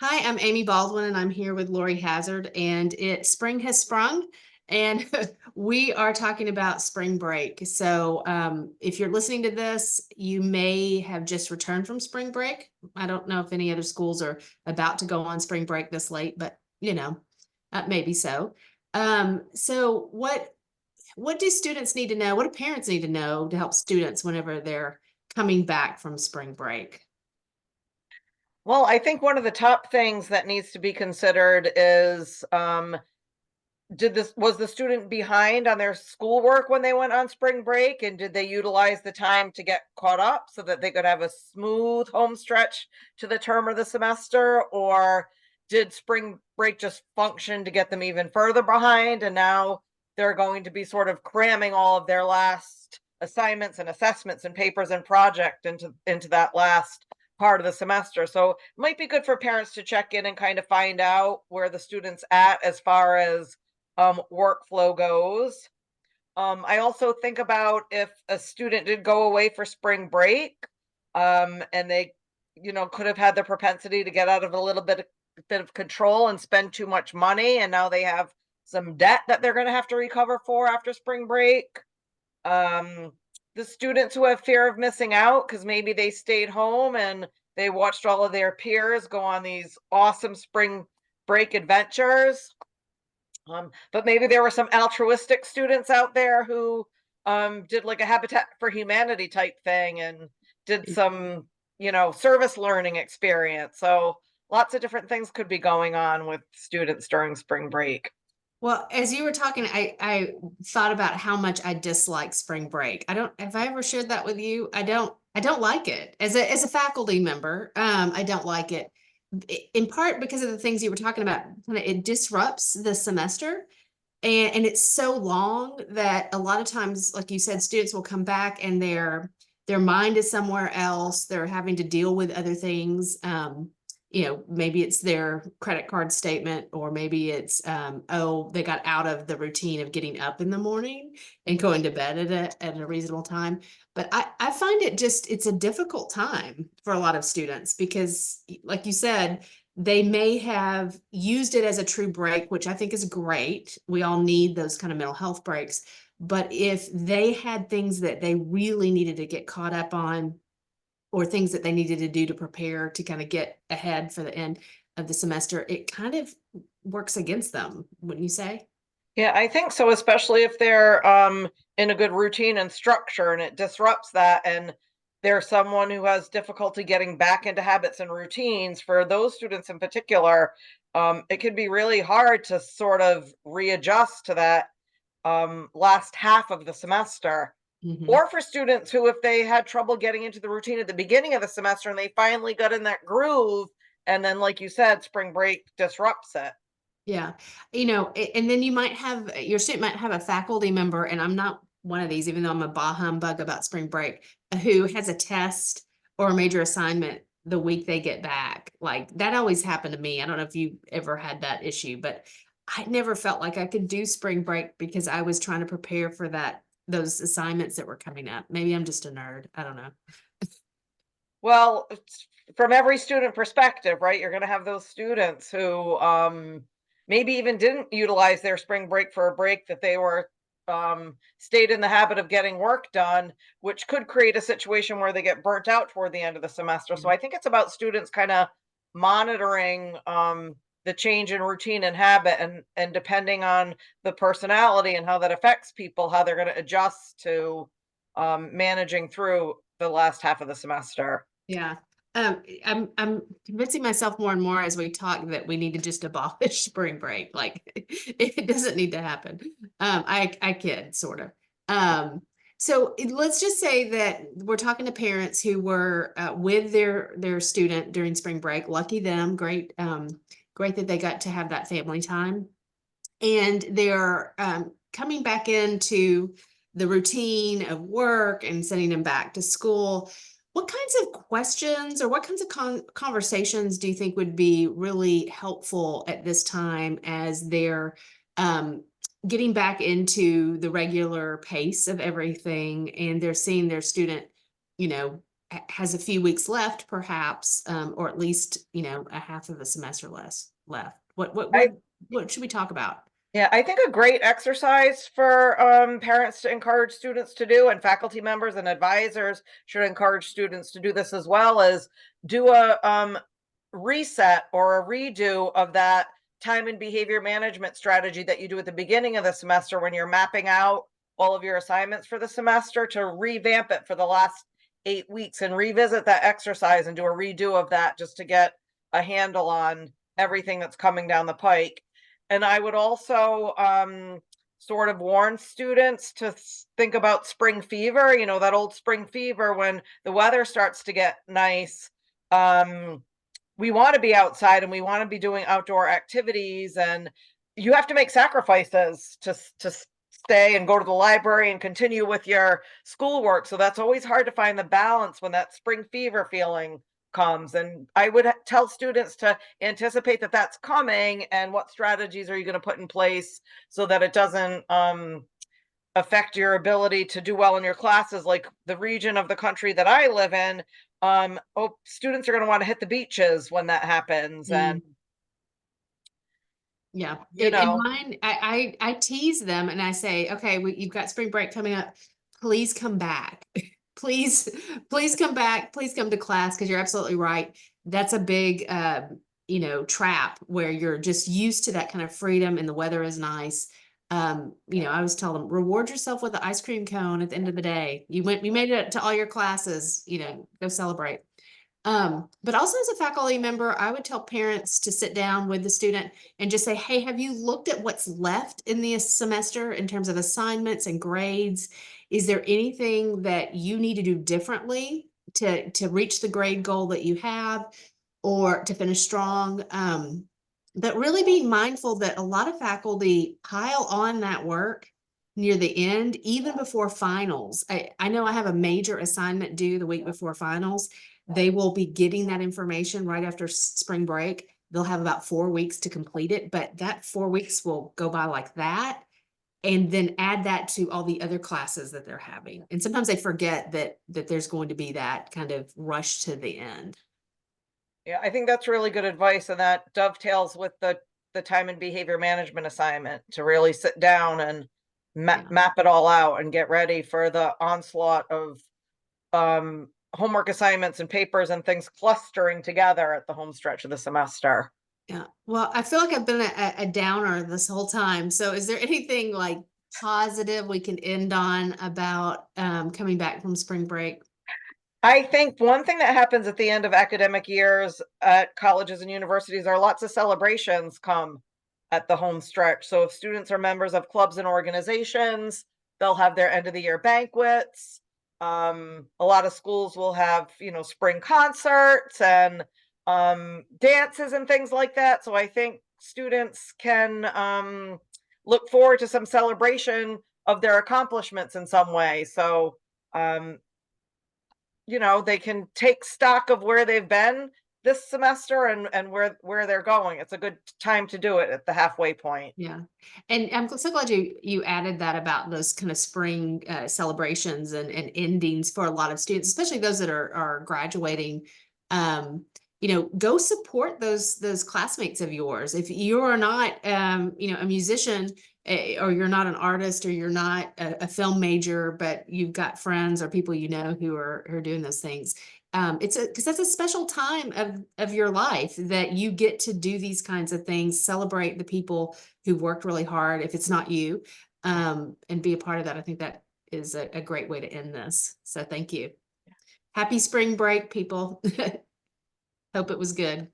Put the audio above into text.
Hi, I'm Amy Baldwin, and I'm here with Laurie Hazard, and spring has sprung, and we are talking about spring break. So, if you're listening to this, you may have just returned from spring break. I don't know if any other schools are about to go on spring break this late, but maybe so. So what do students need to know? What do parents need to know to help students whenever they're coming back from spring break? Well, I think one of the top things that needs to be considered is did this was the student behind on their schoolwork when they went on spring break, and did they utilize the time to get caught up so that they could have a smooth home stretch to the term of the semester? Or did spring break just function to get them even further behind, and now they're going to be sort of cramming all of their last assignments and assessments and papers and project into that last part of the semester? So it might be good for parents to check in and kind of find out where the student's at as far as workflow goes. I also think about if a student did go away for spring break, and they, could have had the propensity to get out of a little bit of control and spend too much money, and now they have some debt that they're going to have to recover for after spring break. Um, the students who have fear of missing out because maybe they stayed home and they watched all of their peers go on these awesome spring break adventures. But maybe there were some altruistic students out there who did like a Habitat for Humanity type thing and did some, service learning experience. So lots of different things could be going on with students during spring break. Well, as you were talking, I thought about how much I dislike spring break. I don't, have I ever shared that with you? I don't like it as a faculty member. I don't like it in part because of the things you were talking about. It disrupts the semester, and it's so long that a lot of times, like you said, students will come back and their mind is somewhere else. They're having to deal with other things. Maybe it's their credit card statement, or maybe it's oh, they got out of the routine of getting up in the morning and going to bed at a reasonable time. But I find it's a difficult time for a lot of students because, like you said, they may have used it as a true break, which I think is great. We all need those kind of mental health breaks. But if they had things that they really needed to get caught up on, or things that they needed to do to prepare to kind of get ahead for the end of the semester, it kind of works against them, wouldn't you say? Yeah, I think so, especially if they're in a good routine and structure and it disrupts that, and they're someone who has difficulty getting back into habits and routines. For those students in particular, it can be really hard to sort of readjust to that last half of the semester. Hmm. Or for students who, if they had trouble getting into the routine at the beginning of the semester and they finally got in that groove, and then, like you said, spring break disrupts it. Yeah. And then you might have your student might have a faculty member, and I'm not one of these, even though I'm a bah humbug about spring break, who has a test or a major assignment the week they get back. Like that always happened to me. I don't know if you ever had that issue, but I never felt like I could do spring break because I was trying to prepare for those assignments that were coming up. Maybe I'm just a nerd. I don't know. Well, it's from every student perspective, right? You're going to have those students who maybe even didn't utilize their spring break for a break that they were stayed in the habit of getting work done, which could create a situation where they get burnt out toward the end of the semester. So I think it's about students kind of monitoring the change in routine and habit, and depending on the personality and how that affects people, how they're going to adjust to managing through the last half of the semester. Yeah. I'm convincing myself more and more as we talk that we need to just abolish spring break. Like it doesn't need to happen. I kid, sort of. So let's just say that we're talking to parents who were with their student during spring break. Lucky them, great, great that they got to have that family time, and they're coming back into the routine of work and sending them back to school. What kinds of questions or what kinds of conversations do you think would be really helpful at this time as they're um, getting back into the regular pace of everything, and they're seeing their student, you know, has a few weeks left, perhaps, or at least, you know, a half of a semester less left. I What should we talk about? Yeah, I think a great exercise for parents to encourage students to do, and faculty members and advisors should encourage students to do this as well, is do a reset or a redo of that time and behavior management strategy that you do at the beginning of the semester when you're mapping out all of your assignments for the semester, to revamp it for the last 8 weeks and revisit that exercise and do a redo of that, just to get a handle on everything that's coming down the pike. And I would also sort of warn students to think about spring fever, you know, that old spring fever when the weather starts to get nice. We want to be outside and we want to be doing outdoor activities, and you have to make sacrifices to stay and go to the library and continue with your schoolwork. So that's always hard to find the balance when that spring fever feeling comes. And I would tell students to anticipate that that's coming, and what strategies are you going to put in place so that it doesn't affect your ability to do well in your classes. Like the region of the country that I live in, students are going to want to hit the beaches when that happens. And Mm. Yeah, you in know, mine, I tease them and I say, okay, you've got spring break coming up. Please come back. Please, please come back. Please come to class, because you're absolutely right. That's a big, you know, trap where you're just used to that kind of freedom and the weather is nice. You know, I always tell them, reward yourself with an ice cream cone at the end of the day. You made it to all your classes, you know, go celebrate. But also as a faculty member, I would tell parents to sit down with the student and just say, hey, have you looked at what's left in the semester in terms of assignments and grades? Is there anything that you need to do differently to reach the grade goal that you have, or to finish strong? But really being mindful that a lot of faculty pile on that work near the end, even before finals. I know I have a major assignment due the week before finals. They will be getting that information right after spring break. They'll have about 4 weeks to complete it, but that 4 weeks will go by like that. And then add that to all the other classes that they're having. And sometimes they forget that there's going to be that kind of rush to the end. yeah, I think that's really good advice, and that dovetails with the time and behavior management assignment, to really sit down and Yeah. map it all out and get ready for the onslaught of homework assignments and papers and things clustering together at the home stretch of the semester. Yeah. Well, I feel like I've been a downer this whole time. So is there anything like positive we can end on about coming back from spring break? I think one thing that happens at the end of academic years at colleges and universities are lots of celebrations come at the home stretch. So if students are members of clubs and organizations, they'll have their end of the year banquets. A lot of schools will have, you know, spring concerts and dances and things like that. So I think students can look forward to some celebration of their accomplishments in some way. So um, you know, they can take stock of where they've been this semester and where they're going. It's a good time to do it at the halfway point. Yeah. And I'm so glad you added that about those kind of spring celebrations and endings for a lot of students, especially those that are graduating. Um, you know, go support those classmates of yours. If you are not you know, a musician, or you're not an artist, or you're not a film major, but you've got friends or people you know who are doing those things. It's because that's a special time of your life that you get to do these kinds of things, celebrate the people who've worked really hard, if it's not you, and be a part of that. I think that is a great way to end this. So thank you. Happy spring break, people. Hope it was good.